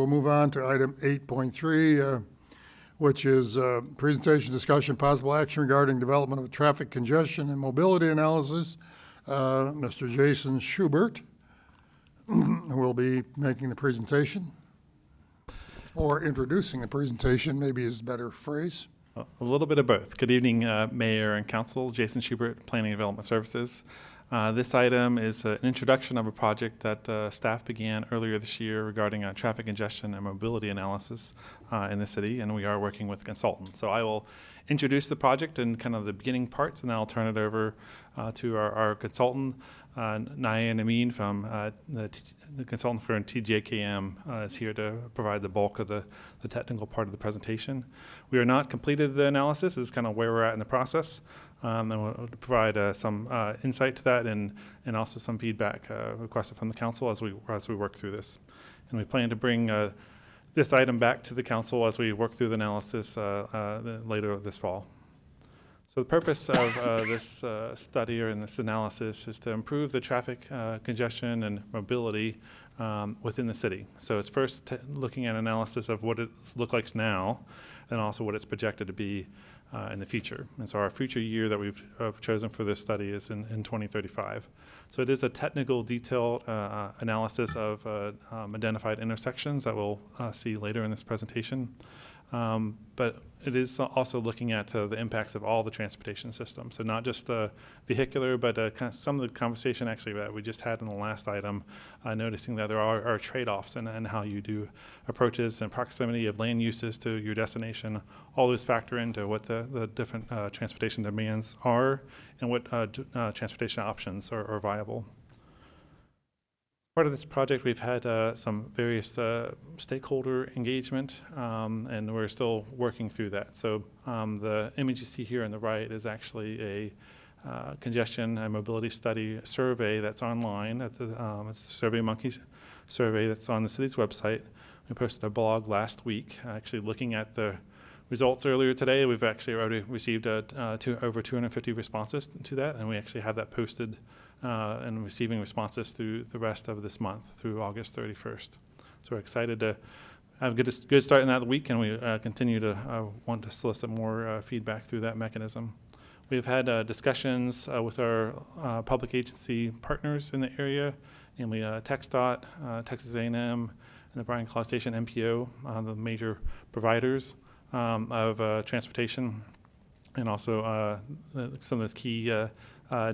move on to item 8.3, which is presentation, discussion, possible action regarding development of traffic congestion and mobility analysis. Mr. Jason Schubert will be making the presentation, or introducing the presentation, maybe is a better phrase. A little bit of both. Good evening, Mayor and Council. Jason Schubert, Planning and Development Services. This item is an introduction of a project that staff began earlier this year regarding traffic congestion and mobility analysis in the city, and we are working with a consultant. So I will introduce the project and kind of the beginning parts, and then I'll turn it over to our consultant, Nayan Amin from the consultant firm TJKM is here to provide the bulk of the technical part of the presentation. We are not completed the analysis. This is kind of where we're at in the process. And we'll provide some insight to that and also some feedback requested from the council as we work through this. And we plan to bring this item back to the council as we work through the analysis later this fall. So the purpose of this study or in this analysis is to improve the traffic congestion and mobility within the city. So it's first looking at analysis of what it looks like now and also what it's projected to be in the future. And so our future year that we've chosen for this study is in 2035. So it is a technical, detailed analysis of identified intersections that we'll see later in this presentation. But it is also looking at the impacts of all the transportation systems. So not just vehicular, but kind of some of the conversation actually that we just had in the last item, noticing that there are trade-offs in how you do approaches and proximity of land uses to your destination. All those factor into what the different transportation demands are and what transportation options are viable. Part of this project, we've had some various stakeholder engagement, and we're still working through that. So the image you see here on the right is actually a congestion and mobility study survey that's online. It's a SurveyMonkey survey that's on the city's website. We posted a blog last week, actually looking at the results earlier today. We've actually already received over 250 responses to that, and we actually have that posted and receiving responses through the rest of this month, through August 31st. So we're excited to have a good start in that week, and we continue to want to solicit more feedback through that mechanism. We've had discussions with our public agency partners in the area, namely TxDOT, Texas A&M, and the Bryan College Station MPO, the major providers of transportation, and also some of those key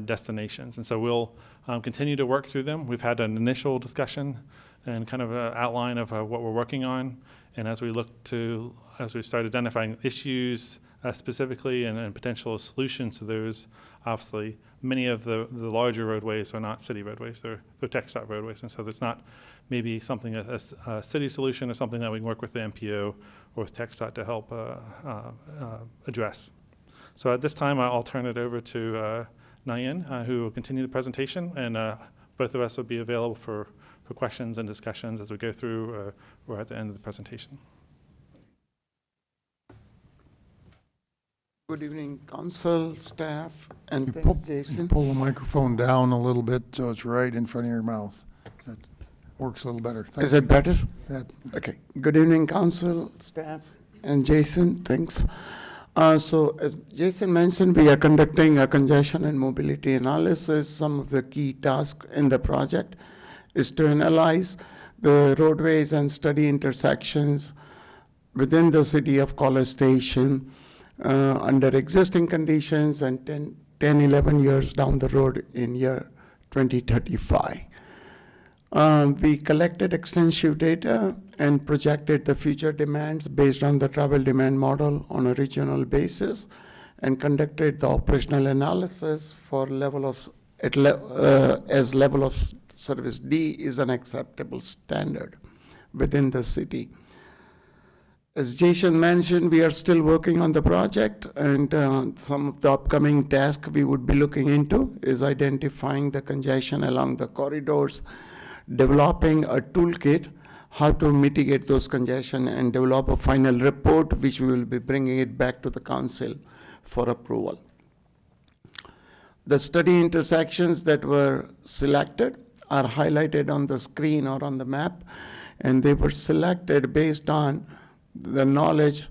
destinations. And so we'll continue to work through them. We've had an initial discussion and kind of an outline of what we're working on. And as we start identifying issues specifically and potential solutions to those, obviously many of the larger roadways are not city roadways, they're TxDOT roadways. And so there's not maybe something, a city solution or something that we can work with the MPO or with TxDOT to help address. So at this time, I'll turn it over to Nayan, who will continue the presentation, and both of us will be available for questions and discussions as we go through or at the end of the presentation. Good evening, council, staff, and thanks, Jason. Pull the microphone down a little bit so it's right in front of your mouth. That works a little better. Is it better? Okay. Good evening, council, staff, and Jason. Thanks. So as Jason mentioned, we are conducting a congestion and mobility analysis. Some of the key tasks in the project is to analyze the roadways and study intersections within the city of College Station under existing conditions and 10-11 years down the road in year 2035. We collected extensive data and projected the future demands based on the travel demand model on a regional basis, and conducted the operational analysis for level of service D is an acceptable standard within the city. As Jason mentioned, we are still working on the project, and some of the upcoming tasks we would be looking into is identifying the congestion along the corridors, developing a toolkit how to mitigate those congestion, and develop a final report which we will be bringing it back to the council for approval. The study intersections that were selected are highlighted on the screen or on the map. and they were selected based on the knowledge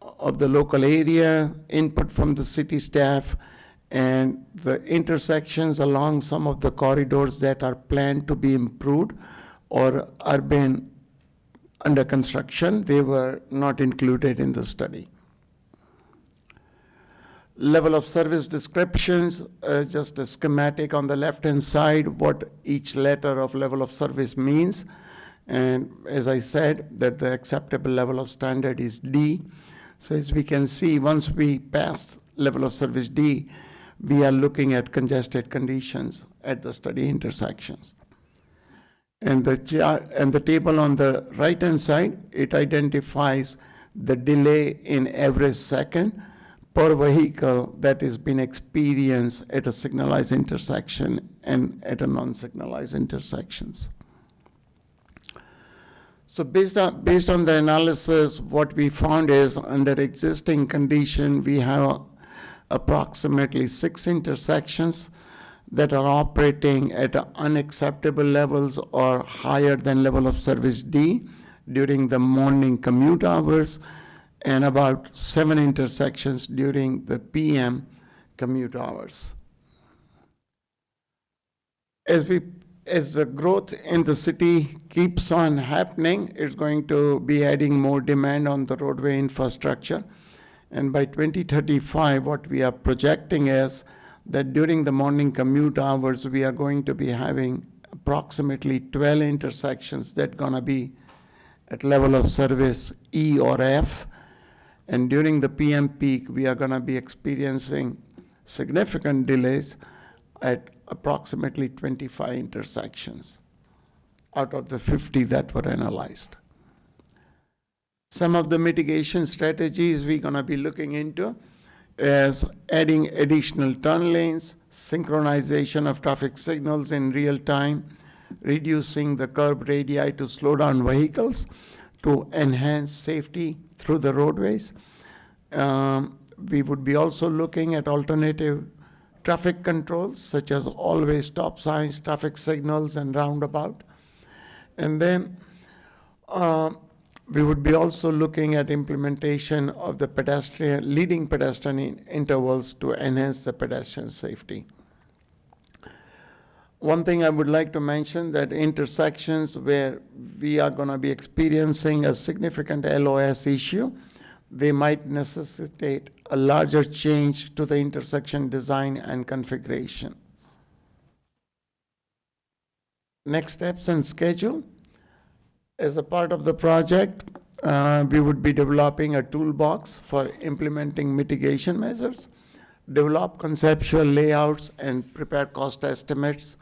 of the local area, input from the city staff, and the intersections along some of the corridors that are planned to be improved or are being under construction. They were not included in the study. Level of service descriptions, just a schematic on the left-hand side, what each letter of level of service means. And as I said, that the acceptable level of standard is D. So as we can see, once we pass level of service D, we are looking at congested conditions at the study intersections. And the table on the right-hand side, it identifies the delay in average second per vehicle that is being experienced at a signalized intersection and at a non-signalized intersections. So based on the analysis, what we found is under existing condition, we have approximately 6 intersections that are operating at unacceptable levels or higher than level of service D during the morning commute hours, and about 7 intersections during the PM commute hours. As the growth in the city keeps on happening, it's going to be adding more demand on the roadway infrastructure. And by 2035, what we are projecting is that during the morning commute hours, we are going to be having approximately 12 intersections that are going to be at level of service E or F. And during the PM peak, we are going to be experiencing significant delays at approximately 25 intersections out of the 50 that were analyzed. Some of the mitigation strategies we're going to be looking into is adding additional turn lanes, synchronization of traffic signals in real time, reducing the curb radii to slow down vehicles to enhance safety through the roadways. We would be also looking at alternative traffic controls, such as all-way stop signs, traffic signals, and roundabout. And then we would be also looking at implementation of the leading pedestrian intervals to enhance the pedestrian safety. One thing I would like to mention, that intersections where we are going to be experiencing a significant LOS issue, they might necessitate a larger change to the intersection design and configuration. Next steps and schedule. As a part of the project, we would be developing a toolbox for implementing mitigation measures, develop conceptual layouts and prepare cost estimates,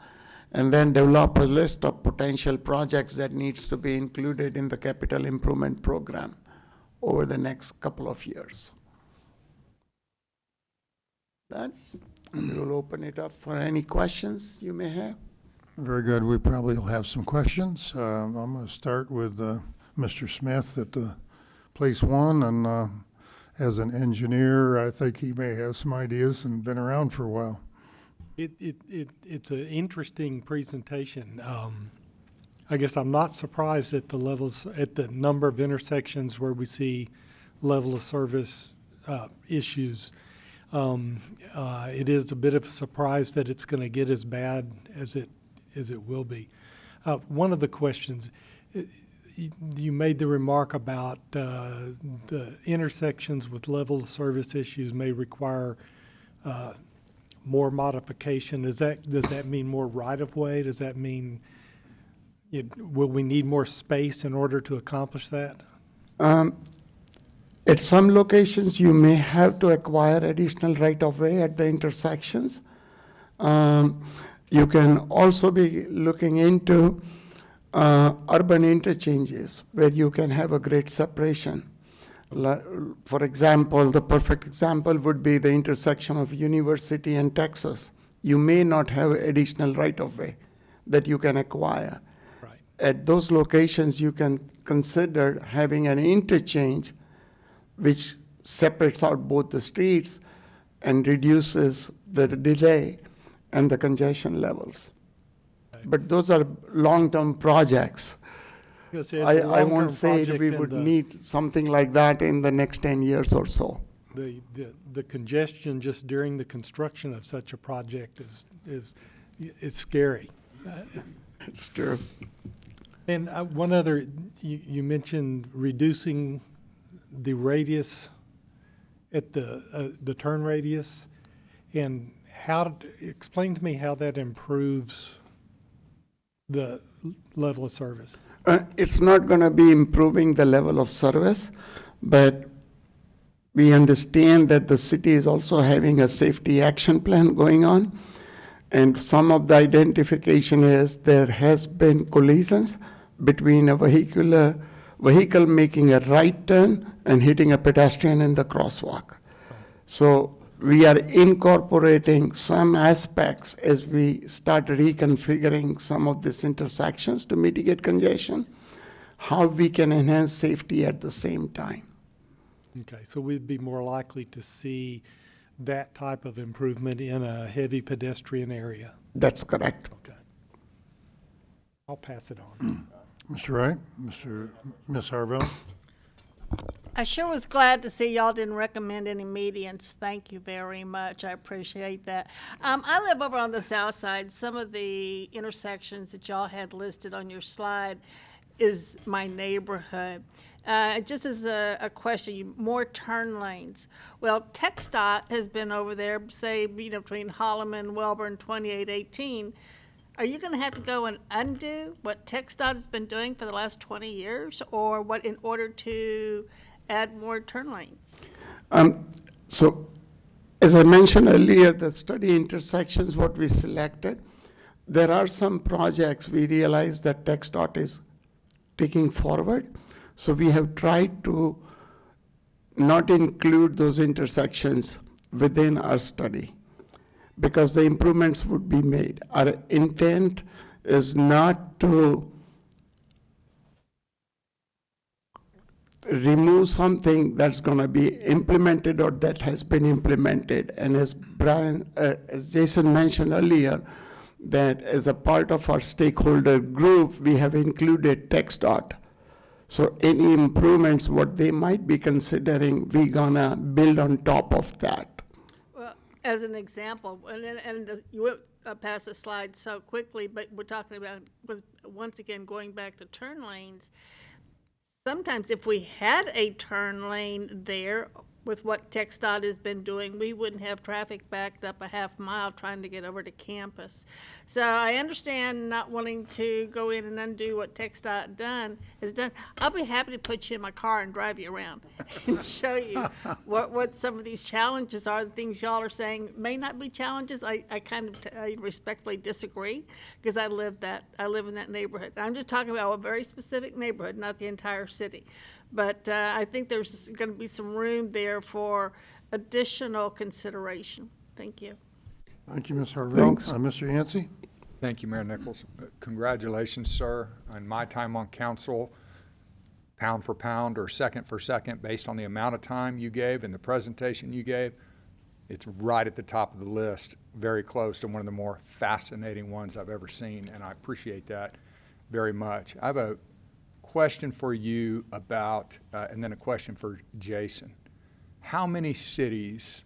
and then develop a list of potential projects that needs to be included in the capital improvement program over the next couple of years. That, we will open it up for any questions you may have. Very good. We probably will have some questions. I'm going to start with Mr. Smith at the place one, and as an engineer, I think he may have some ideas and been around for a while. It's an interesting presentation. I guess I'm not surprised at the levels, at the number of intersections where we see level of service issues. It is a bit of a surprise that it's going to get as bad as it will be. One of the questions, you made the remark about the intersections with level of service issues may require more modification. Does that mean more right-of-way? Does that mean will we need more space in order to accomplish that? At some locations, you may have to acquire additional right-of-way at the intersections. You can also be looking into urban interchanges where you can have a great separation. For example, the perfect example would be the intersection of University and Texas. You may not have additional right-of-way that you can acquire. Right. At those locations, you can consider having an interchange which separates out both the streets and reduces the delay and the congestion levels. But those are long-term projects. gonna say it's a I won't long-term say project we and would need something like that in the next 10 years or so. The congestion just during the construction of such a project is scary. It's true. And one other, you mentioned reducing the radius at the turn radius, and explain to me how that improves the level of service. It's not going to be improving the level of service, but we understand that the city is also having a safety action plan going on. And some of the identification is there has been collisions between a vehicle making a right turn and hitting a pedestrian in the crosswalk. So we are incorporating some aspects as we start reconfiguring some of these intersections to mitigate congestion, how we can enhance safety at the same time. Okay, so we'd be more likely to see that type of improvement in a heavy pedestrian area. That's correct. Okay. I'll pass it on. Mr. Wright, Ms. Harville. I sure was glad to see y'all didn't recommend any medians. Thank you very much. I appreciate that. I live over on the south side. Some of the intersections that y'all had listed on your slide is my neighborhood. Just as a question, more turn lanes. Well, TxDOT has been over there, say, between Holloman, Welborn, 2818. Are you going to have to go and undo what TxDOT has been doing for the last 20 years, or what in order to add more turn lanes? So, as I mentioned earlier, the study intersections, what we selected, there are some projects we realized that TxDOT is taking forward. So we have tried to not include those intersections within our study because the improvements would be made. Our intent is not to remove something that's going to be implemented or that has been implemented. And as Jason mentioned earlier, that as a part of our stakeholder group, we have included TxDOT. So any improvements, what they might be considering, we're gonna build on top of that. Well, as an example, you went past the slide so quickly, but we're talking about, once again, going back to turn lanes. Sometimes if we had a turn lane there, with what TxDOT has been doing, we wouldn't have traffic backed up a half mile trying to get over to campus. So I understand not wanting to go in and undo what TxDOT has done. I'll be happy to put you in my car and drive you around and show you what some of these challenges are, the things y'all are saying may not be challenges. I respectfully disagree because I live in that neighborhood. I'm just talking about a very specific neighborhood, not the entire city. But I think there's going to be some room there for additional consideration. Thank you. Thank you, Ms. Harville. Thanks. Mr. Yancey? Thank you, Mayor Nichols. Congratulations, sir. On my time on council, pound for pound or second for second, based on the amount of time you gave and the presentation you gave, it's right at the top of the list, very close to one of the more fascinating ones I've ever seen, and I appreciate that very much. I have a question for you about, and then a question for Jason. How many cities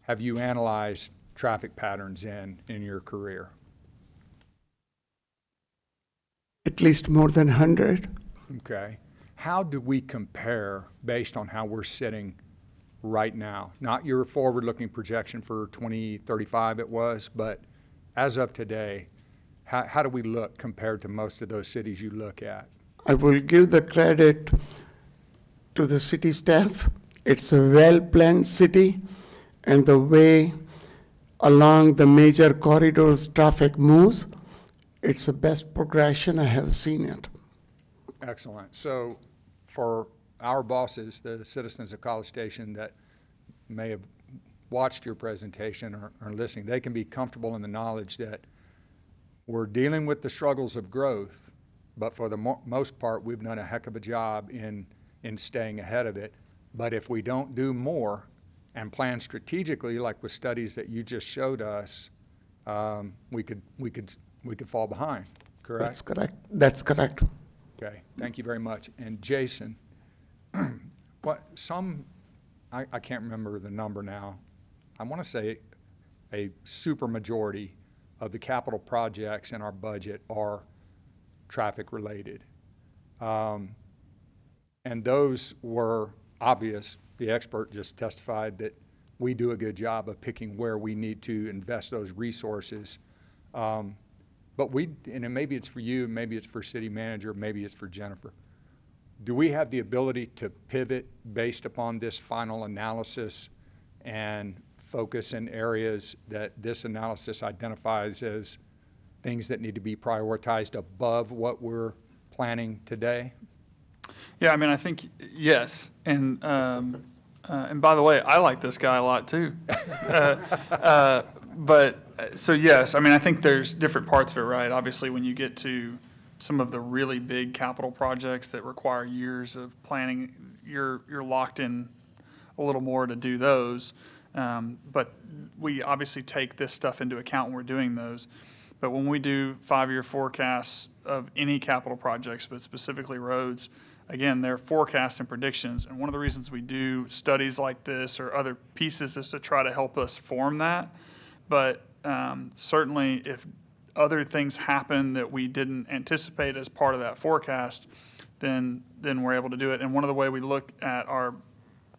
have you analyzed traffic patterns in your career? At least more than 100. Okay. How do we compare based on how we're sitting right now? Not your forward-looking projection for 2035 it was, but as of today, how do we look compared to most of those cities you look at? I will give the credit to the city staff. It's a well-planned city, and the way along the major corridors traffic moves, it's the best progression I have seen it. Excellent. So for our bosses, the citizens of College Station that may have watched your presentation or are listening, they can be comfortable in the knowledge that we're dealing with the struggles of growth, but for the most part, we've done a heck of a job in staying ahead of it. But if we don't do more and plan strategically, like with studies that you just showed us, we could fall behind. Correct? That's correct. That's correct. Okay, thank you very much. And Jason, I can't remember the number now. I want to say a super majority of the capital projects in our budget are traffic related. And those were obvious. The expert just testified that we do a good job of picking where we need to invest those resources. But and maybe it's for you, maybe it's for city manager, maybe it's for Jennifer. Do we have the ability to pivot based upon this final analysis and focus in areas that this analysis identifies as things that need to be prioritized above what we're planning today? Yeah, I mean, I think, yes. And by the way, I like this guy a lot too. So yes, I mean, I think there's different parts of it, right? Obviously, when you get to some of the really big capital projects that require years of planning, you're locked in a little more to do those. But we obviously take this stuff into account when we're doing those. But when we do 5-year forecasts of any capital projects, but specifically roads, again, they're forecasts and predictions. And one of the reasons we do studies like this or other pieces is to try to help us form that. But certainly if other things happen that we didn't anticipate as part of that forecast, then we're able to do it. And one of the way we look at our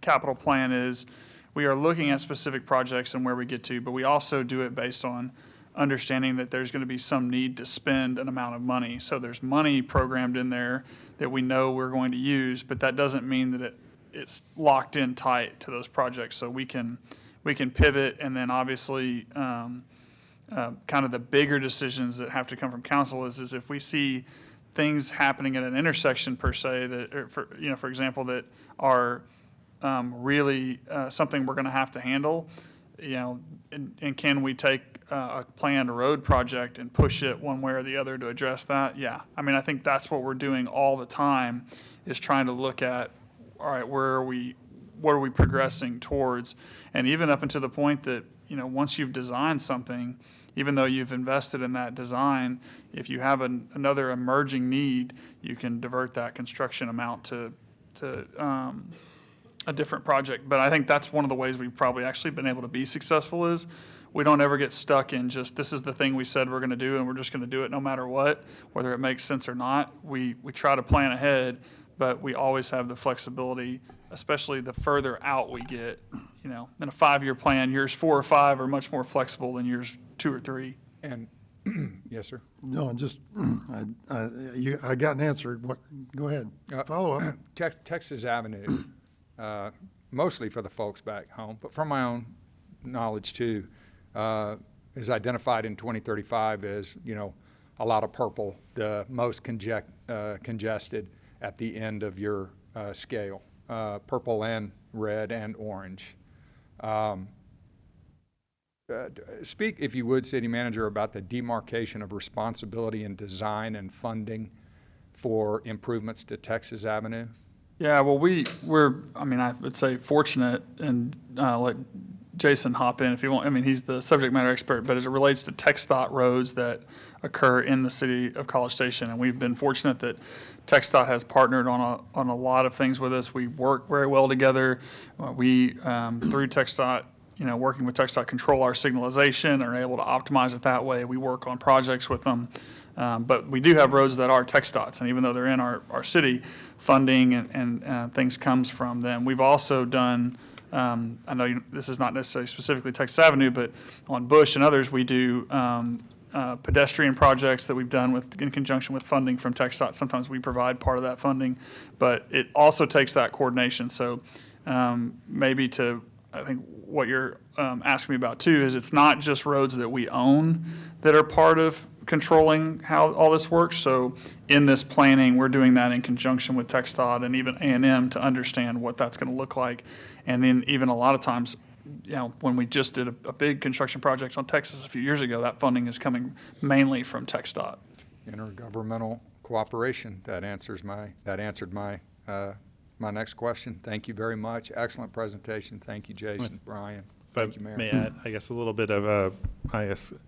capital plan is we are looking at specific projects and where we get to, but we also do it based on understanding that there's going to be some need to spend an amount of money. So there's money programmed in there that we know we're going to use, but that doesn't mean that it's locked in tight to those projects. So we can pivot, and then obviously kind of the bigger decisions that have to come from council is if we see things happening at an intersection per se that, for example, that are really something we're going to have to handle, and can we take a planned road project and push it one way or the other to address that? Yeah. I mean, I think that's what we're doing all the time, is trying to look at, all right, what are we progressing towards? And even up until the point that, once you've designed something, even though you've invested in that design, if you have another emerging need, you can divert that construction amount to a different project. But I think that's one of the ways we've probably actually been able to be successful is we don't ever get stuck in just this is the thing we said we're going to do and we're just going to do it no matter what, whether it makes sense or not. We try to plan ahead, but we always have the flexibility, especially the further out we get. In a 5-year plan, years 4 or 5 are much more flexible than years 2 or 3. And yes, sir. No, just, I got an answer. Go ahead. Follow up. Texas Avenue, mostly for the folks back home, but from my own knowledge too, is identified in 2035 as, a lot of purple, the most congested at the end of your scale, purple and red and orange. Speak, if you would, City Manager, about the demarcation of responsibility in design and funding for improvements to Texas Avenue. Yeah, well, I would say fortunate, and let Jason hop in if he wants. I mean, he's the subject matter expert, but as it relates to TxDOT roads that occur in the city of College Station, and we've been fortunate that TxDOT has partnered on a lot of things with us. We work very well together. We, through TxDOT, working with TxDOT, control our signalization, are able to optimize it that way. We work on projects with them. But we do have roads that are TxDOT's, and even though they're in our city, funding and things comes from them. We've also done, I know this is not necessarily specifically Texas Avenue, but on Bush and others, we do pedestrian projects that we've done in conjunction with funding from TxDOT. Sometimes we provide part of that funding, but it also takes that coordination. So maybe I think what you're asking me about too is it's not just roads that we own that are part of controlling how all this works. So in this planning, we're doing that in conjunction with TxDOT and even A&M to understand what that's going to look like. And then even a lot of times, when we just did a big construction project on Texas a few years ago, that funding is coming mainly from TxDOT. Intergovernmental cooperation. That answered my next question. Thank you very much. Excellent presentation. Thank you, Jason, Brian. If I Thank you, Mayor. may add, I guess, a little bit of,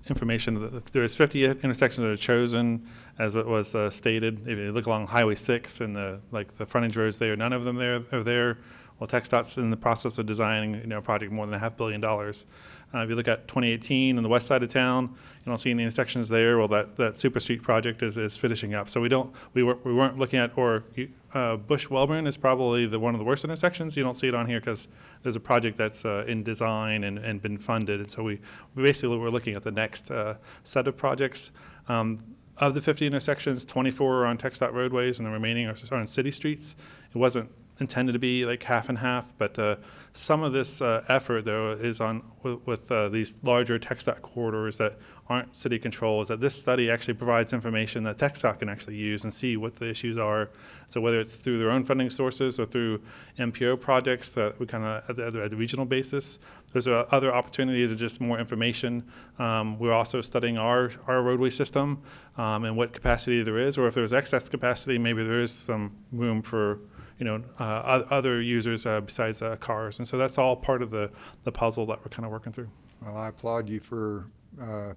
information. There's 50 intersections that are chosen, as it was stated. If you look along Highway 6 and the frontage roads there, none of them there are there. Well, TxDOT's in the process of designing, a project more than $500 million. If you look at 2018 on the west side of town, you don't see any intersections there. Well, that Super Street project is finishing up. So we weren't looking at, Bush Welborn is probably one of the worst intersections. You don't see it on here because there's a project that's in design and been funded. And so we basically we're looking at the next set of projects. Of the 50 intersections, 24 are on TxDOT roadways and the remaining are on city streets. It wasn't intended to be like half and half, but some of this effort, though, is on with these larger TxDOT corridors that aren't city controlled. Is that this study actually provides information that TxDOT can actually use and see what the issues are. So whether it's through their own funding sources or through MPO projects that we kind of at the regional basis, there's other opportunities of just more information. We're also studying our roadway system and what capacity there is, or if there's excess capacity, maybe there is some room for other users besides cars. And so that's all part of the puzzle that we're kind of working through. Well, I applaud you for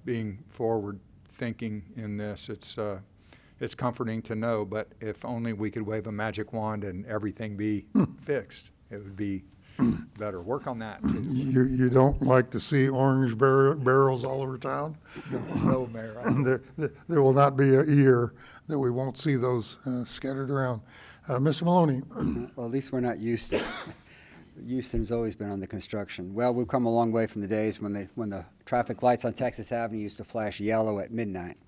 being forward-thinking in this. It's comforting to know, but if only we could wave a magic wand and everything be fixed, it would be better. Work on that, too. You don't like to see orange barrels all over town? No, Mayor. There will not be a year that we won't see those scattered around. Mr. Maloney. Well, at least we're not used to it. Houston's always been under construction. Well, we've come a long way from the days when the traffic lights on Texas Avenue used to flash yellow at midnight.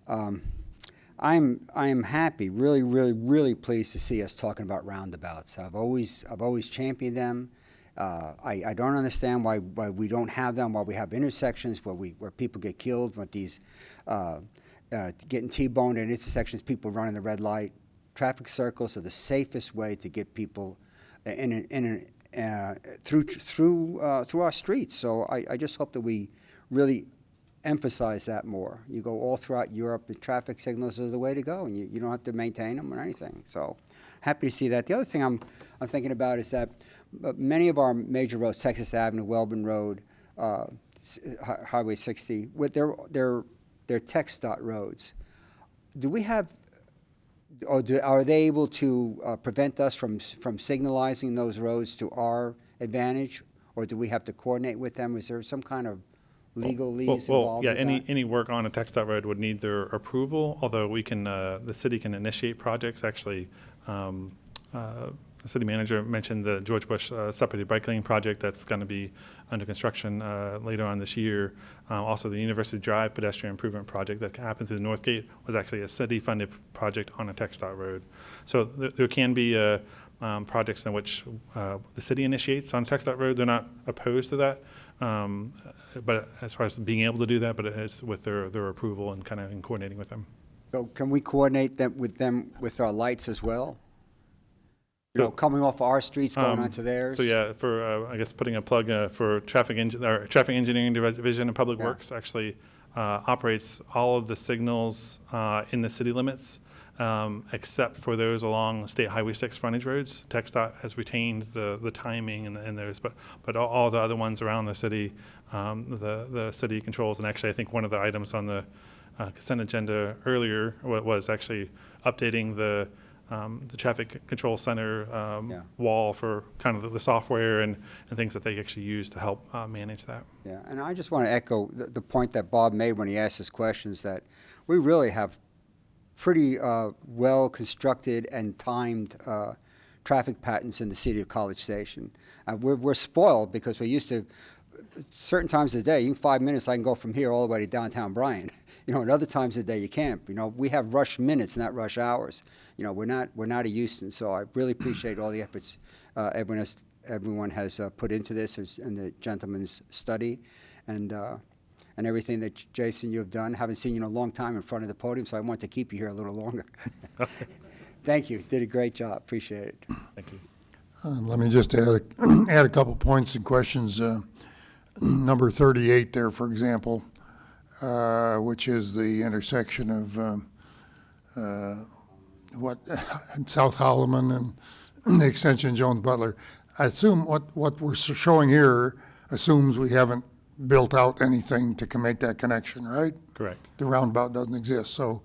I am happy, really, really, really pleased to see us talking about roundabouts. I've always championed them. I don't understand why we don't have them, why we have intersections where people get killed, with these getting T-boned at intersections, people running the red light. Traffic circles are the safest way to get people through our streets. So I just hope that we really emphasize that more. You go all throughout Europe, the traffic signals are the way to go, and you don't have to maintain them or anything. So happy to see that. The other thing I'm thinking about is that many of our major roads, Texas Avenue, Welborn Road, Highway 60, with their TxDOT roads. Do we have, or are they able to prevent us from signalizing those roads to our advantage, or do we have to coordinate with them? Is there some kind of legalese involved? Yeah, with that? any work on a TxDOT road would need their approval, although we can, the city can initiate projects. Actually, the city manager mentioned the George Bush separated bike lane project that's going to be under construction later on this year. Also, the University Drive pedestrian improvement project that happened through the North Gate was actually a city-funded project on a TxDOT road. So there can be projects in which the city initiates on a TxDOT road. They're not opposed to that, but as far as being able to do that, but it's with their approval and kind of in coordinating with them. So can we coordinate them with our lights as well? You know, coming off our streets, going onto theirs? So yeah, for I guess putting a plug for traffic engineering division and public works actually operates all of the signals in the city limits, except for those along State Highway 6 frontage roads. TxDOT has retained the timing and those, but all the other ones around the city, the city controls. And actually, I think one of the items on the consent agenda earlier was actually updating the traffic control center wall for kind of the software and things that they actually use to help manage that. Yeah, and I just want to echo the point that Bob made when he asked his questions, that we really have pretty well-constructed and timed traffic patterns in the city of College Station. We're spoiled because we used to, certain times of the day, 5 minutes, I can go from here all the way to downtown Bryan. You know, and other times of the day you can't. You know, we have rush minutes, not rush hours. You know, we're not a Houston. So I really appreciate all the efforts everyone has put into this and the gentleman's study, and everything that Jason you have done. Haven't seen you in a long time in front of the podium, so I want to keep you here a little longer. Thank you. Did a great job. Appreciate it. Thank you. Let me just add a couple points and questions. Number 38 there, for example, which is the intersection of South Holloman and the extension Jones Butler. I assume what we're showing here assumes we haven't built out anything to make that connection, right? Correct. The roundabout doesn't exist. So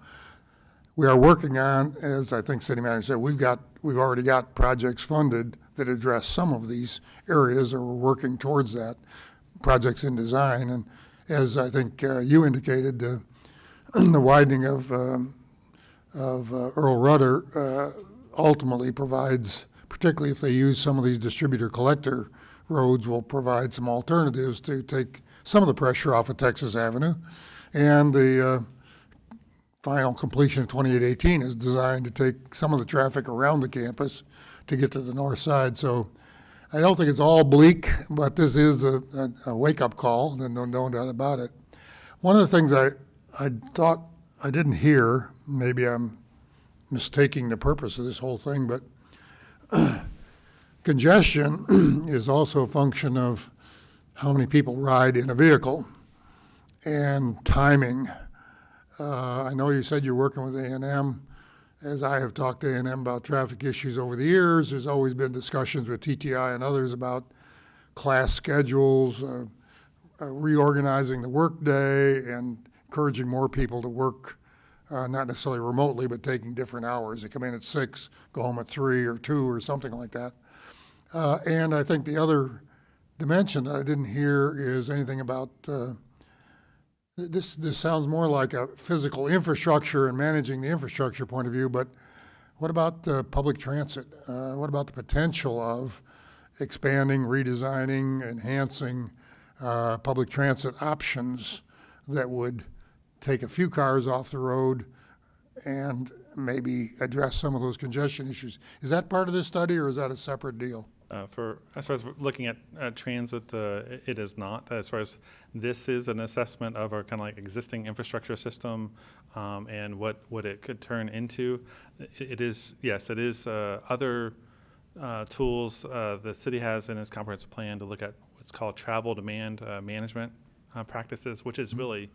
we are working on, as I think City Manager said, we've already got projects funded that address some of these areas, or we're working towards that, projects in design. And as I think you indicated, the widening of Earl Rudder ultimately provides, particularly if they use some of these distributor collector roads, will provide some alternatives to take some of the pressure off of Texas Avenue. And the final completion of 2818 is designed to take some of the traffic around the campus to get to the north side. So I don't think it's all bleak, but this is a wake-up call, and no doubt about it. One of the things I thought I didn't hear, maybe I'm mistaking the purpose of this whole thing, but congestion is also a function of how many people ride in a vehicle and timing. I know you said you're working with A&M. As I have talked to A&M about traffic issues over the years, there's always been discussions with TTI and others about class schedules, reorganizing the workday, and encouraging more people to work, not necessarily remotely, but taking different hours. They come in at 6, go home at 3 or 2 or something like that. And I think the other dimension that I didn't hear is anything about this sounds more like a physical infrastructure and managing the infrastructure point of view, but what about public transit? What about the potential of expanding, redesigning, enhancing public transit options that would take a few cars off the road and maybe address some of those congestion issues? Is that part of this study, or is that a separate deal? As far as looking at transit, it is not. As far as this is an assessment of our kind of like existing infrastructure system and what it could turn into. It is, yes, it is other tools the city has in its comprehensive plan to look at what's called travel demand management practices, which is really,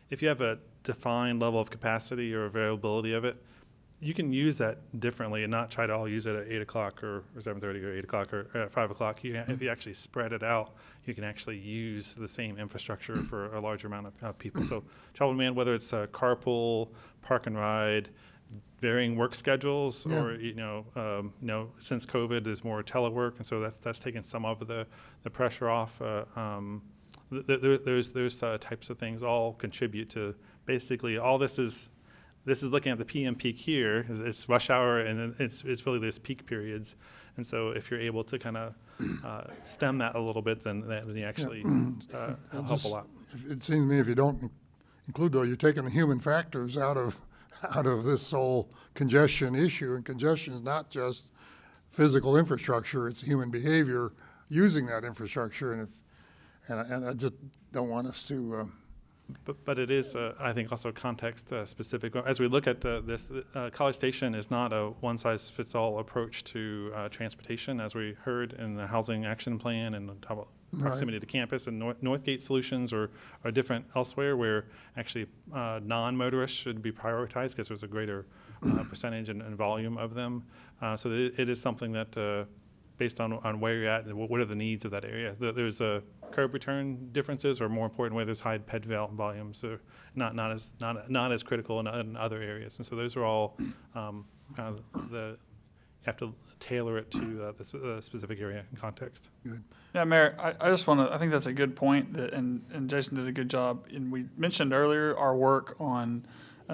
if you have a defined level of capacity or availability of it, you can use that differently and not try to all use it at 8 o'clock or 7:30 or 8 o'clock or at 5 o'clock. If you actually spread it out, you can actually use the same infrastructure for a larger amount of people. So travel demand, whether it's a carpool, park and ride, varying work schedules, or since COVID, there's more telework, and so that's taken some of the pressure off. There's types of things all contribute to basically all this is. This is looking at the PM peak here. It's rush hour, and then it's really those peak periods. And so if you're able to kind of stem that a little bit, then you actually help a lot. It seems to me if you don't include those, you're taking the human factors out of this whole congestion issue. And congestion is not just physical infrastructure; it's human behavior using that infrastructure. And I just don't want us to. But it is, I think, also context specific. As we look at this, College Station is not a one-size-fits-all approach to transportation, as we heard in the Housing Action Plan and proximity to campus, and Northgate solutions are different elsewhere, where actually non-motorists should be prioritized because there's a greater percentage and volume of them. So it is something that, based on where you're at, what are the needs of that area. There's curb return differences, or more important, where there's high ped volumes, so not as critical in other areas. And so those are all kind of you have to tailor it to the specific area and context. Good. Yeah, Mayor, I just want to, I think that's a good point, and Jason did a good job. And we mentioned earlier our work on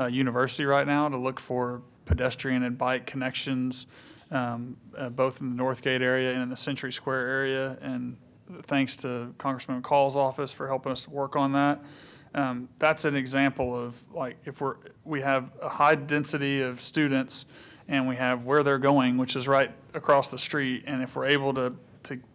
University right now to look for pedestrian and bike connections, both in the Northgate area and in the Century Square area. And thanks to Congressman McCall's office for helping us to work on that. That's an example of, like, if we have a high density of students and we have where they're going, which is right across the street, and if we're able to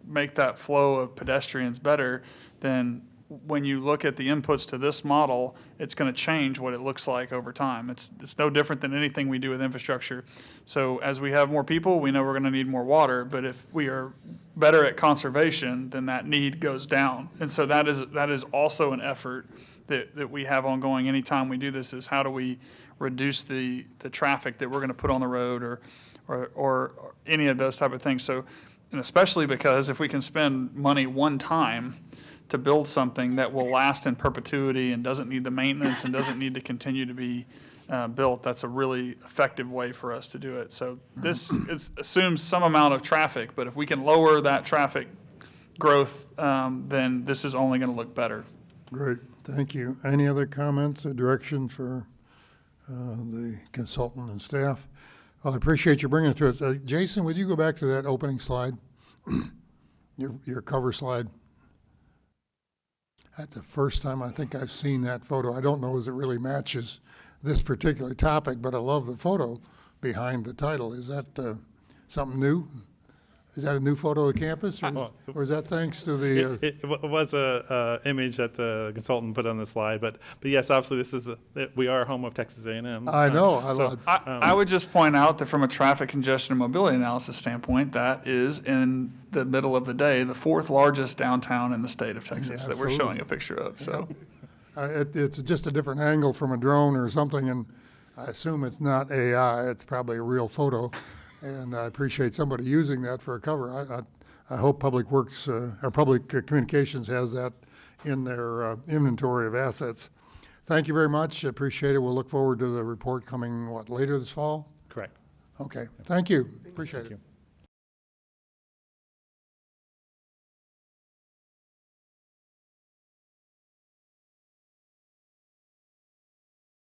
make that flow of pedestrians better, then when you look at the inputs to this model, it's going to change what it looks like over time. It's no different than anything we do with infrastructure. So as we have more people, we know we're going to need more water, but if we are better at conservation, then that need goes down. And so that is also an effort that we have ongoing anytime we do this, is how do we reduce the traffic that we're going to put on the road or any of those type of things. So And especially because if we can spend money one time to build something that will last in perpetuity and doesn't need the maintenance and doesn't need to continue to be built, that's a really effective way for us to do it. So this assumes some amount of traffic, but if we can lower that traffic growth, then this is only going to look better. Great, thank you. Any other comments or direction for the consultant and staff? Well, I appreciate you bringing it to us. Jason, would you go back to that opening slide? your cover slide? That's the first time I think I've seen that photo. I don't know as it really matches this particular topic, but I love the photo behind the title. Is that something new? Is that a new photo of the campus, or is that thanks to the? It was a image that the consultant put on the slide, but yes, obviously this is we are home of Texas A&M. I know. I would just point out that from a traffic congestion and mobility analysis standpoint, that is in the middle of the day, the 4th largest downtown in the state of Texas that we're showing a picture of. So it's just a different angle from a drone or something, and I assume it's not AI. It's probably a real photo. And I appreciate somebody using that for a cover. I hope Public Works or Public Communications has that in their inventory of assets. Thank you very much. Appreciate it. We'll look forward to the report coming, later this fall? Correct. Okay. Thank you. Appreciate it.